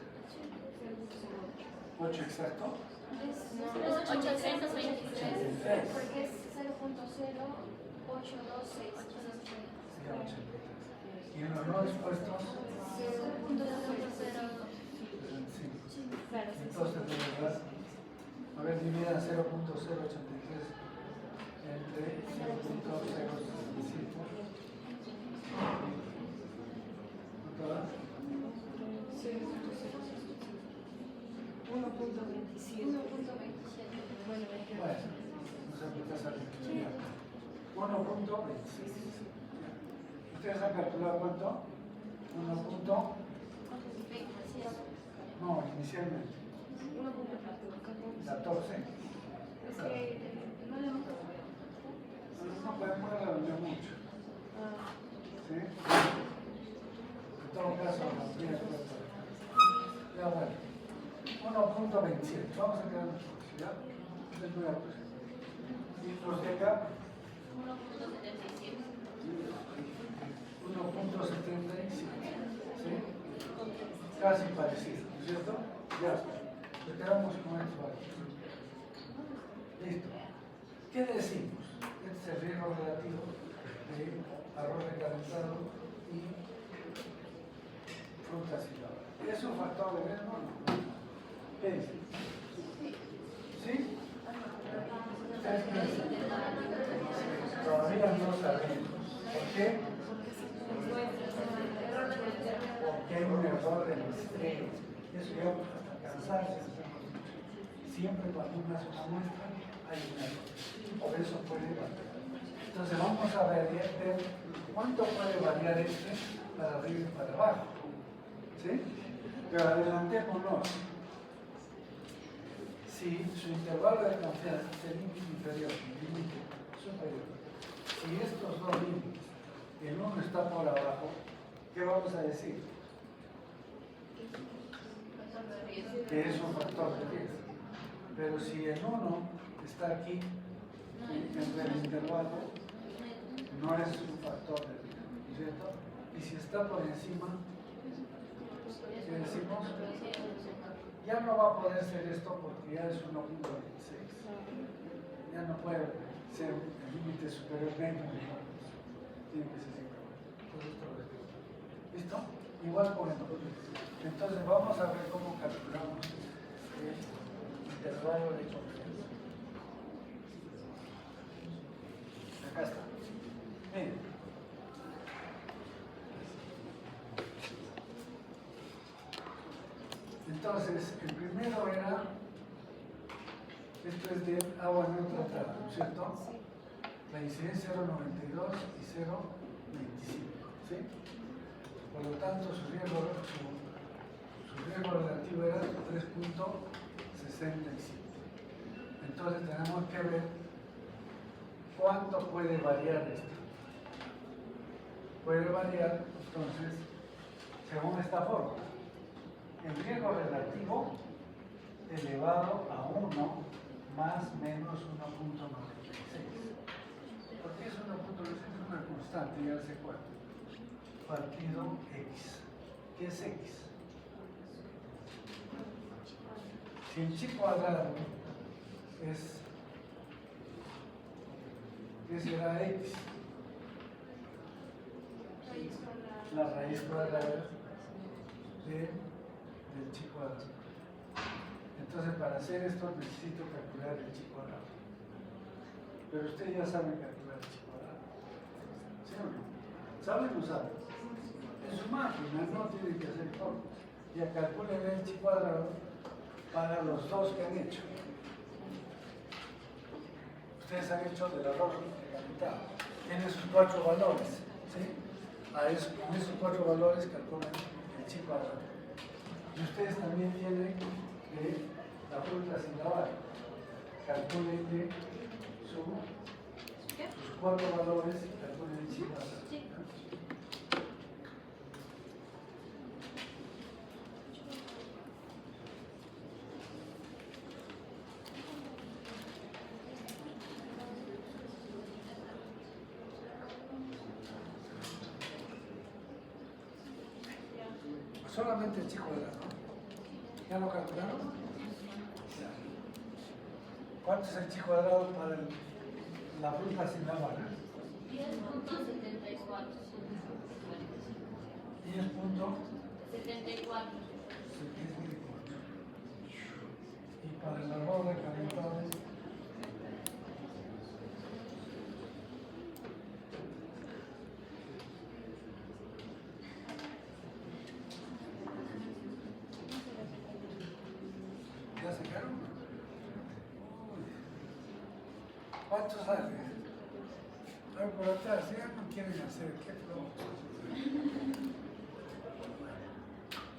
8 exacto. Es 823. porque es 0.0826. Sería 83. Y en los no expuestos, 0.002. sí. Claro, sí. Entonces, de verdad, a ver, divida 0.083 entre 0.065. ¿Cuánto da? 1.27. Bueno, Bueno, no se aplica esa lectura. 1.26. ¿Ustedes han calculado cuánto? 1. No, inicialmente. 14. Es que no le hemos No podemos hablar mucho. ¿Sí? En todo caso, la primera cuenta. Ya bueno. 1.27. Vamos a quedar en ¿ya? Es muy alto. Y los de acá, 1.77. ¿Sí? Casi parecido, ¿no es cierto? Ya está. Nos quedamos con estos valores. Listo. ¿Qué decimos? Este es el riesgo relativo de arroz recalentado y frutas y labras. ¿Es un factor de riesgo? No. ¿Qué dicen? ¿Sí? ¿Ustedes qué dicen? Todavía no sabemos. ¿Por qué? Porque hay un error de muestreo. Eso ya hasta cansarse. Siempre cuando uno hace una muestra hay un error. Por eso puede variar. Entonces vamos a ver cuánto puede variar este para arriba y para abajo. ¿Sí? Pero adelantémonos. Si su intervalo de confianza es el límite inferior y el límite superior, si estos dos límites, el uno está por abajo, ¿qué vamos a decir? Que es un factor de riesgo. Pero si el 1 está aquí, entre el intervalo, no es un factor de riesgo, ¿cierto? Y si está por encima, ¿qué decimos? Ya no va a poder ser esto porque ya es 1.26. Ya no puede ser el límite superior 20 millones. Tiene que ser 50. ¿Listo? Igual con esto. Entonces vamos a ver cómo calculamos el intervalo de confianza. Acá está. Miren. Entonces, el primero era, esto es de agua no tratada, ¿no es cierto? La incidencia 0.92 y 0.25, ¿sí? Por lo tanto, su riesgo relativo era 3.65. Entonces, tenemos que ver cuánto puede variar esto. Puede variar, entonces, según esta fórmula. El riesgo relativo elevado a 1 más menos 1.96. ¿Por qué es 1.96? Es una constante, ya sé cuánto. Partido X. ¿Qué es X? Si el chi cuadrado es, ¿qué será X? La raíz cuadrada del chi cuadrado. Entonces, para hacer esto necesito calcular el chi cuadrado. Pero ustedes ya saben calcular el chi cuadrado. ¿Sí o no? ¿Saben o no saben? En su máquina no tienen que hacer todo. Ya calculen el chi cuadrado para los dos que han hecho. Ustedes han hecho del arroz recalentado. Tienen sus 4 valores. ¿Sí? Con esos 4 valores calculan el chi cuadrado. Y ustedes también tienen de la fruta sin lavar. Calculen de sus 4 valores y calculen el chi cuadrado. solamente el chi cuadrado. ¿Ya lo calcularon? Ya. ¿Cuánto es el chi cuadrado para la fruta sin la vara? 10.74. 10.74. 74. Y para el arroz recalentado, ¿ya sacaron? Uy. ¿Cuánto sale? A ver, por atrás, ya no quieren hacer, qué flojo.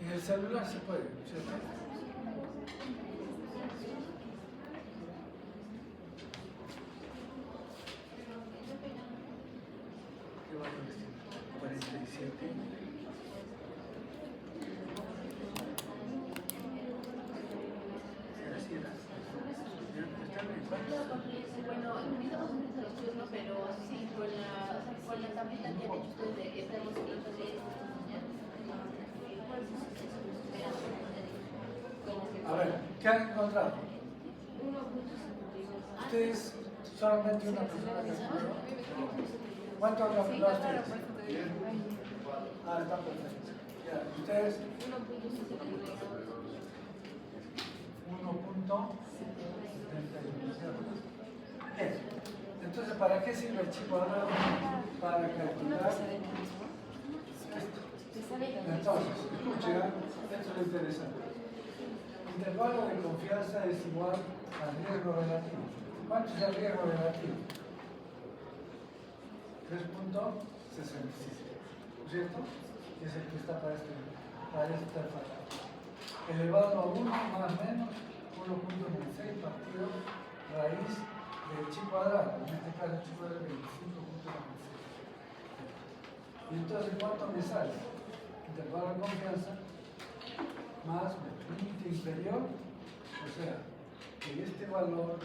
En el celular se puede, ¿cierto? ¿Qué va a decir? 47. Así era. ¿Está bien? Bueno, necesitamos un solución, pero sí, con la tablita que han hecho ustedes de que estamos hablando de A ver, ¿qué han encontrado? Ustedes, solamente una persona que escribió. ¿Cuánto han calculado ustedes? Ah, está perfecto. Ya, ustedes 1.71. Bien. Entonces, ¿para qué sirve el chi cuadrado? Para calcular esto. Entonces, escuchen, esto es lo interesante. Intervalo de confianza es igual al riesgo relativo. ¿Cuánto es el riesgo relativo? 3.67, ¿no es cierto? Que es el que está para este factor. Elevado a 1 más menos 1.96 partido raíz del chi cuadrado. En este caso el chi cuadrado es 25.96. Y entonces, ¿cuánto me sale? Intervalo de confianza más límite inferior, o sea, que este valor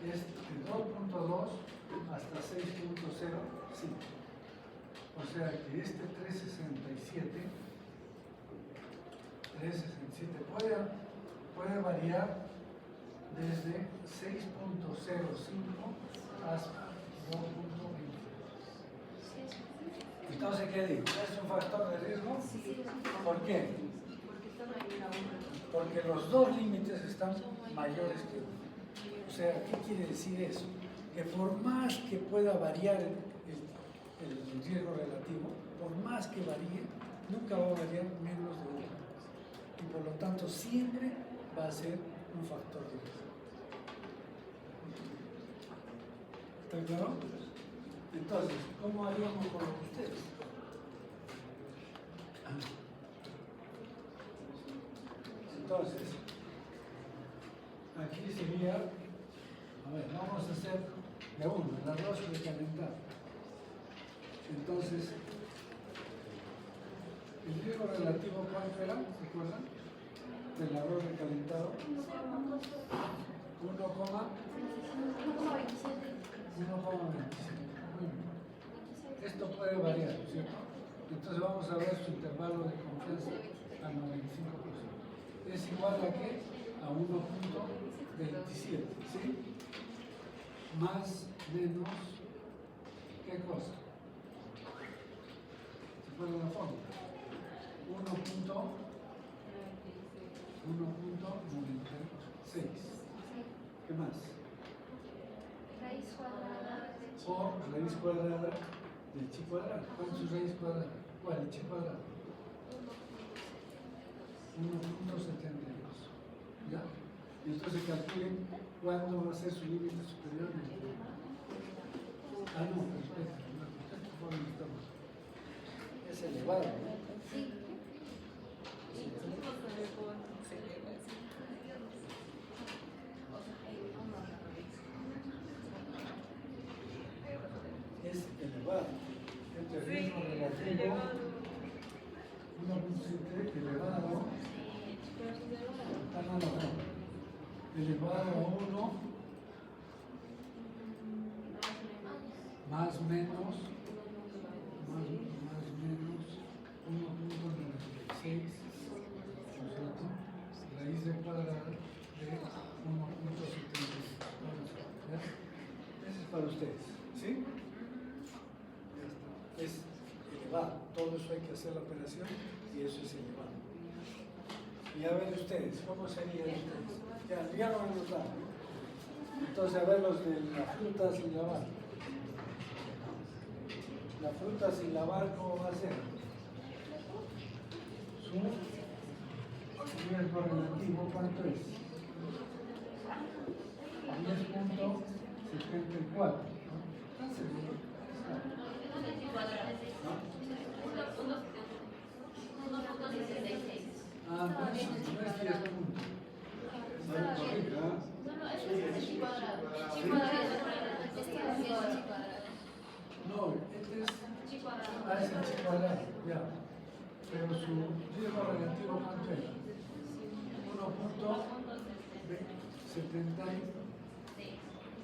es de 2.2 hasta 6.05. O sea que este 367 puede variar desde 6.05 hasta 2.20. Entonces, ¿qué digo? ¿Es un factor de riesgo? ¿Por qué? Porque los dos límites están mayores que uno. O sea, ¿qué quiere decir eso? Que por más que pueda variar el riesgo relativo, por más que varíe, nunca va a variar menos de 1. Y por lo tanto, siempre va a ser un factor de riesgo. ¿Está claro? Entonces, ¿cómo haríamos con ustedes? Entonces, aquí sería, a ver, vamos a hacer de uno, el arroz recalentado. Entonces, el riesgo relativo, ¿cuánto era? ¿Se acuerdan? Del arroz recalentado. 1,25. Esto puede variar, ¿cierto? Entonces vamos a ver su intervalo de confianza al 95%. Es igual a qué? A 1.27, ¿sí? Más, menos, ¿qué cosa? ¿Se puede la fórmula? 1.96. ¿Qué más? Raíz cuadrada de chi. O raíz cuadrada del chi cuadrado. ¿Cuál es su raíz cuadrada? ¿Cuál? El chi cuadrado. 1.72. ¿Ya? Y entonces calculen cuándo va a ser su límite superior. Ah, no, perfecto. Es elevado, ¿no? Sí. Es elevado. Este riesgo relativo 1.7 elevado. Ah, no. Elevado a 1 más menos 1.96. ustedes, ¿sí? Ya está. Es elevado, todo eso hay que hacer la operación y eso es elevado. Y a ver ustedes, ¿cómo serían ustedes? Ya lo hemos dado. Entonces, a ver los de la fruta sin lavar. La fruta sin lavar, ¿cómo va a ser? Su riesgo relativo, ¿cuánto es? 10.74. ¿Están seguros? Ah, no es 10 puntos. No, este es. Ah, es el chi cuadrado, ya. Pero su riesgo relativo, ¿cuánto era?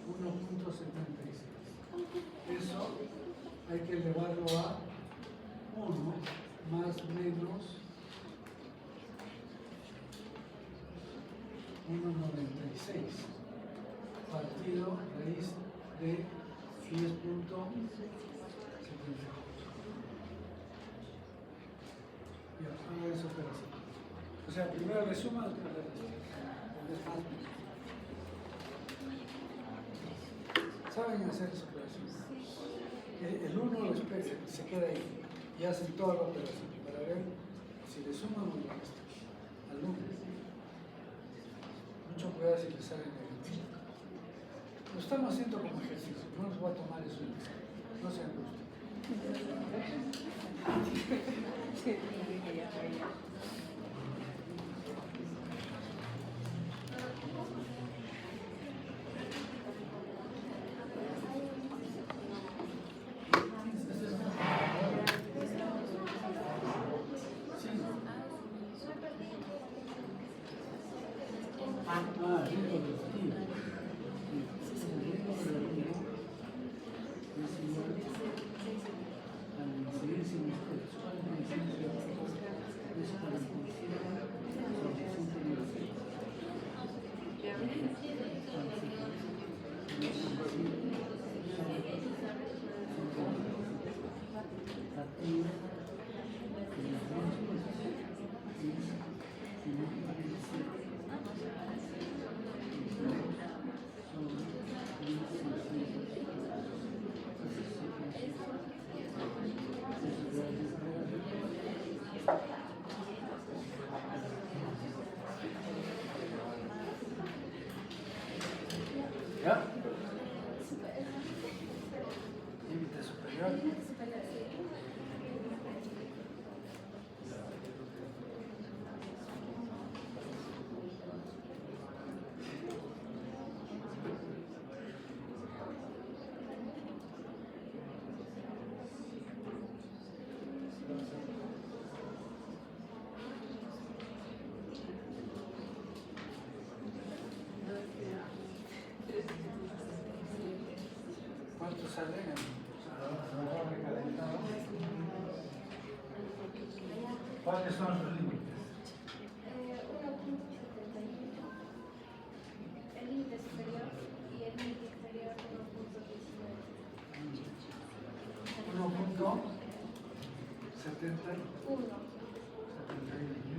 1.76. Eso hay que elevarlo a 1 más menos 1.96 partido raíz de 10.78. Ya, hago esa operación. O sea, primero le suman, después le restan. ¿Saben hacer esa operación? El 1 se queda ahí y hacen toda la operación para ver si le suman o le restan al 1. Mucho cuidado si le sale negativo. Lo estamos haciendo como ejercicio, no nos va a tomar eso en examen. No se angustien. ¿Ya? Límite superior. ¿Cuántos salen? ¿Cuáles son sus límites? 1.71, el límite superior y el límite inferior 1.19. 1.71 y 1.19.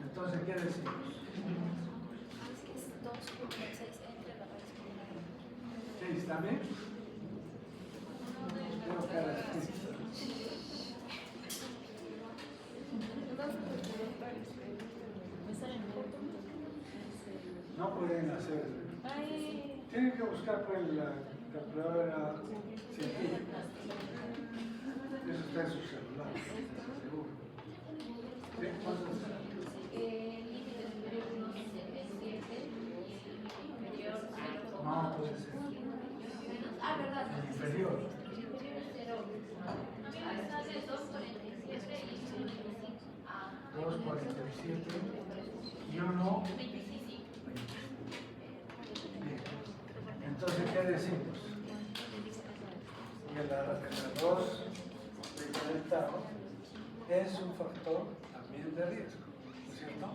Entonces, ¿qué decimos? Es que es 2.6 entre la raíz cuadrada. ¿6 también? Tengo características. No pueden hacer. Tienen que buscar por la calculadora científica. Eso está en su celular, seguro. ¿Sí? ¿Cuántos están? Límite superior 1.77 inferior 0. No, puede ser. ¿Verdad? El inferior. Inferior 0. A mí me sale 2.47 y 2.47 y 1. 25. Bien. Entonces, ¿qué decimos? Y el arroz recalentado es un factor también de riesgo, ¿no es cierto?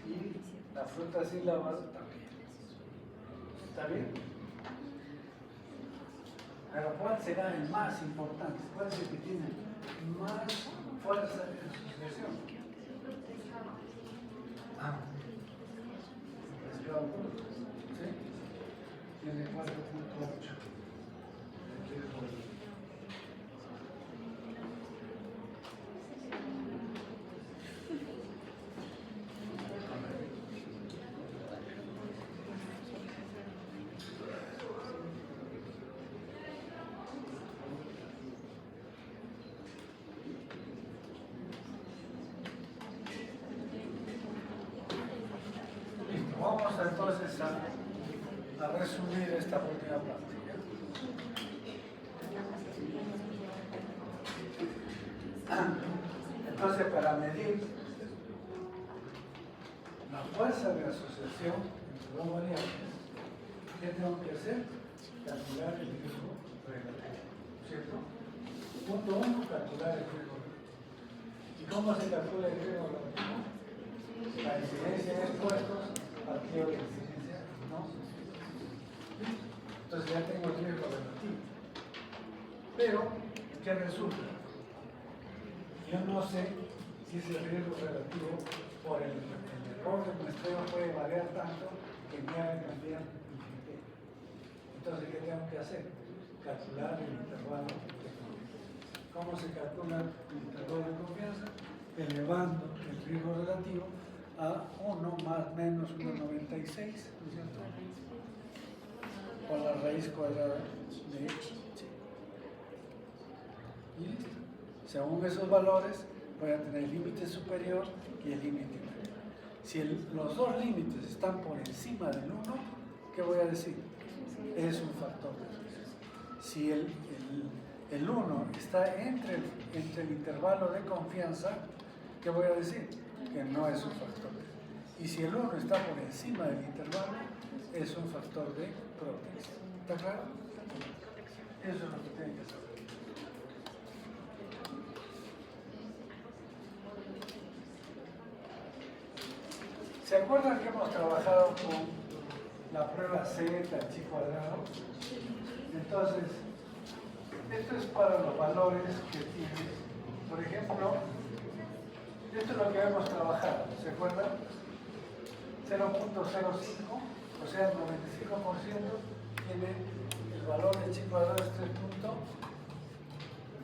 Y La fruta sílabas también. ¿Está bien? Pero ¿cuál será el más importante? ¿Cuál es el que tiene más fuerza de asociación? Ah, pescado bruto. ¿Sí? Tiene 4.8. Listo, vamos entonces a resumir esta última parte. Entonces, para medir la fuerza de asociación entre dos variables, ¿qué tengo que hacer? Calcular el riesgo relativo, ¿cierto? Punto 1, calcular el riesgo relativo. ¿Y cómo se calcula el riesgo relativo? La incidencia de expuestos al río de incidencia, ¿no? Entonces ya tengo el riesgo relativo. Pero, ¿qué resulta? Yo no sé si ese riesgo relativo por el error del muestreo puede variar tanto que me haga cambiar mi criterio. Entonces, ¿qué tengo que hacer? Calcular el intervalo de confianza. ¿Cómo se calcula el intervalo de confianza? Elevando el riesgo relativo a 1 más menos 1,96, ¿no es cierto? Por la raíz cuadrada de x. Y listo. Según esos valores, voy a tener el límite superior y el límite inferior. Si los dos límites están por encima del 1, ¿qué voy a decir? Es un factor de riesgo. Si el 1 está entre el intervalo de confianza, ¿qué voy a decir? Que no es un factor de riesgo. Y si el 1 está por encima del intervalo, es un factor de protección. ¿Está claro? Eso es lo que tienen que saber. ¿Se acuerdan que hemos trabajado con la prueba Z, chi cuadrado? Entonces, esto es para los valores que tienes. Por ejemplo, esto es lo que hemos trabajado, ¿se acuerdan? 0.05, o sea, el 95% tiene el valor de chi cuadrado es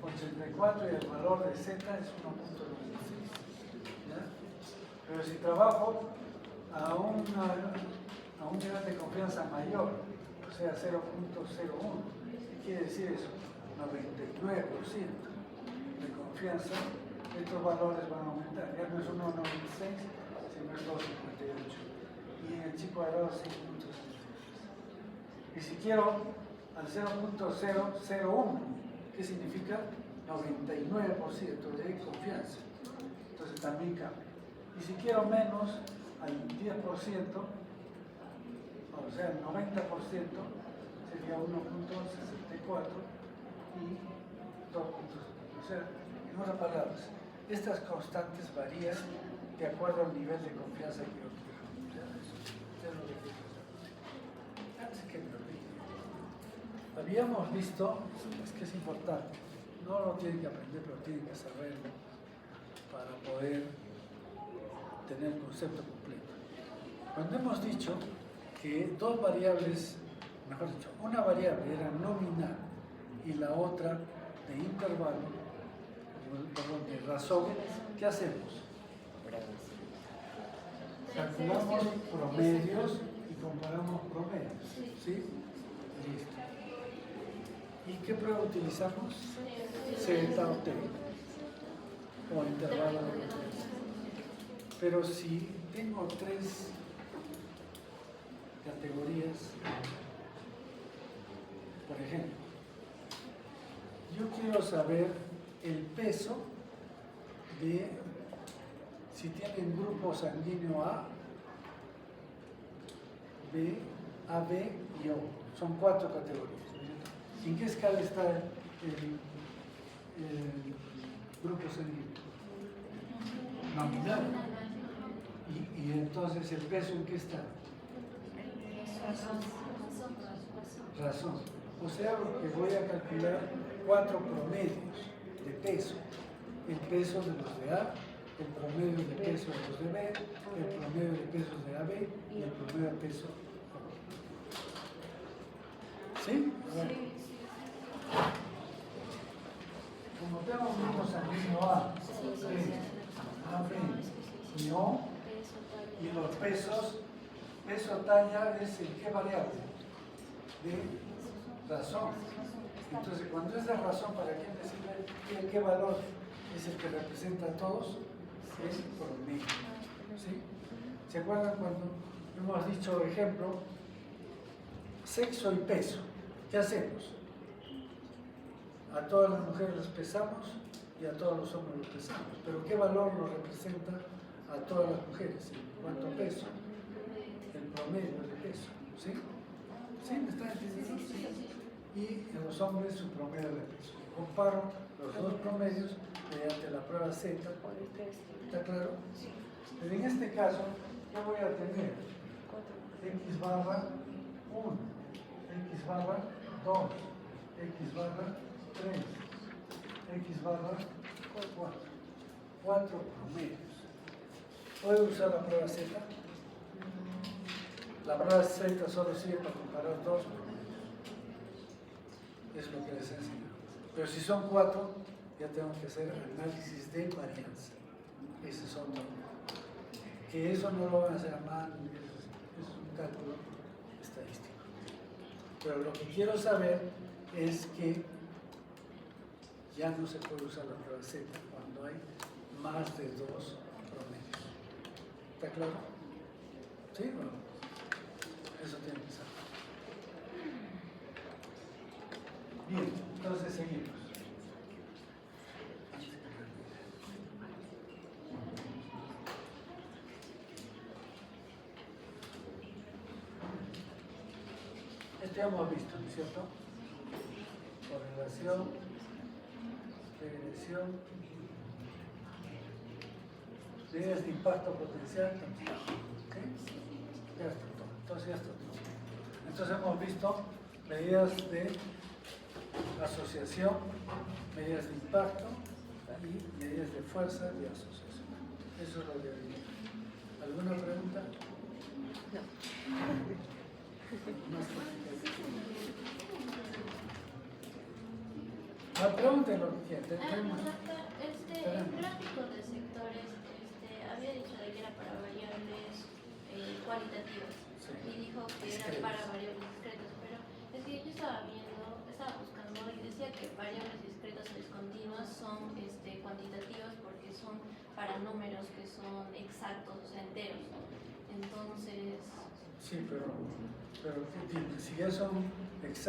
3.84 y el valor de Z es 1.96. Pero si trabajo a un nivel de confianza mayor, o sea 0.01, ¿qué quiere decir eso? 99% de confianza, estos valores van a aumentar. Ya no es 1.96, sino es 2.58. Y en el chi cuadrado 6.73. Y si quiero al 0.001, ¿qué significa? 99% de confianza. Entonces también cambia. Y si quiero menos al 10%, o sea, el 90%, sería 1.64 y 2.7. O sea, en otras palabras, estas constantes varían de acuerdo al nivel de confianza que yo quiero. Eso es lo que quiero hacer. Antes que me olvide, habíamos visto, es que es importante, no lo tienen que aprender, pero tienen que saberlo para poder tener el concepto completo. Cuando hemos dicho que dos variables, mejor dicho, una variable era nominal y la otra de intervalo, perdón, de razón, ¿qué hacemos? Calculamos promedios y comparamos promedios, ¿sí? Listo. ¿Y qué prueba utilizamos? Z o T, o intervalo de confianza. Pero si tengo tres categorías, por ejemplo, yo quiero saber el peso de si tienen grupo sanguíneo A, B, AB y O. Son 4 categorías. ¿En qué escala está el grupo sanguíneo? Nominal. Y entonces el peso en qué está? Razón. O sea que voy a calcular 4 promedios de peso. El peso de los de A, el promedio de peso de los de B, el promedio de pesos de AB y el promedio de peso. ¿Sí? A ver. Como tenemos mismos al mismo A, B, AB y O, y los pesos, peso talla es el qué variable de razón. Entonces, cuando es de razón, ¿para quién decirle qué valor es el que representa a todos? Es promedio. ¿Sí? ¿Se acuerdan cuando hemos dicho, ejemplo, sexo y peso? ¿Qué hacemos? A todas las mujeres las pesamos y a todos los hombres los pesamos. Pero ¿qué valor nos representa a todas las mujeres? ¿En cuánto peso? El promedio de peso. ¿Sí? ¿Sí? ¿Me están entendiendo? Sí. Y en los hombres su promedio de peso. Comparo los dos promedios mediante la prueba Z. ¿Está claro? Pero en este caso, ¿qué voy a tener? X barra 1, X barra 2, X barra 3, X barra 4. 4 promedios. ¿Puedo usar la prueba Z? La prueba Z solo sirve para comparar dos promedios. Es lo que les enseño. Pero si son 4, ya tengo que hacer análisis de varianza. Ese es otro. Que eso no lo van a hacer a mano, es un cálculo estadístico. Pero lo que quiero saber es que ya no se puede usar la prueba Z cuando hay más de 2 promedios. ¿Está claro? ¿Sí o no? Eso tiene que ser. Bien, entonces seguimos. Este ya hemos visto, ¿no es cierto? Correlación, regresión, medidas de impacto potencial. ¿Ok? Ya está todo. Entonces ya está todo. Entonces hemos visto medidas de asociación, medidas de impacto y medidas de fuerza de asociación. Eso es lo que hay. ¿Alguna pregunta? No. Pregunten lo que quieran. El gráfico de sectores había dicho de que era para variables cualitativas y dijo que era para variables discretas, pero es que yo estaba buscando y decía que variables discretas o discontinuas son cuantitativas porque son para números que son exactos, o sea, enteros. Entonces... Sí, pero si ya son exactos.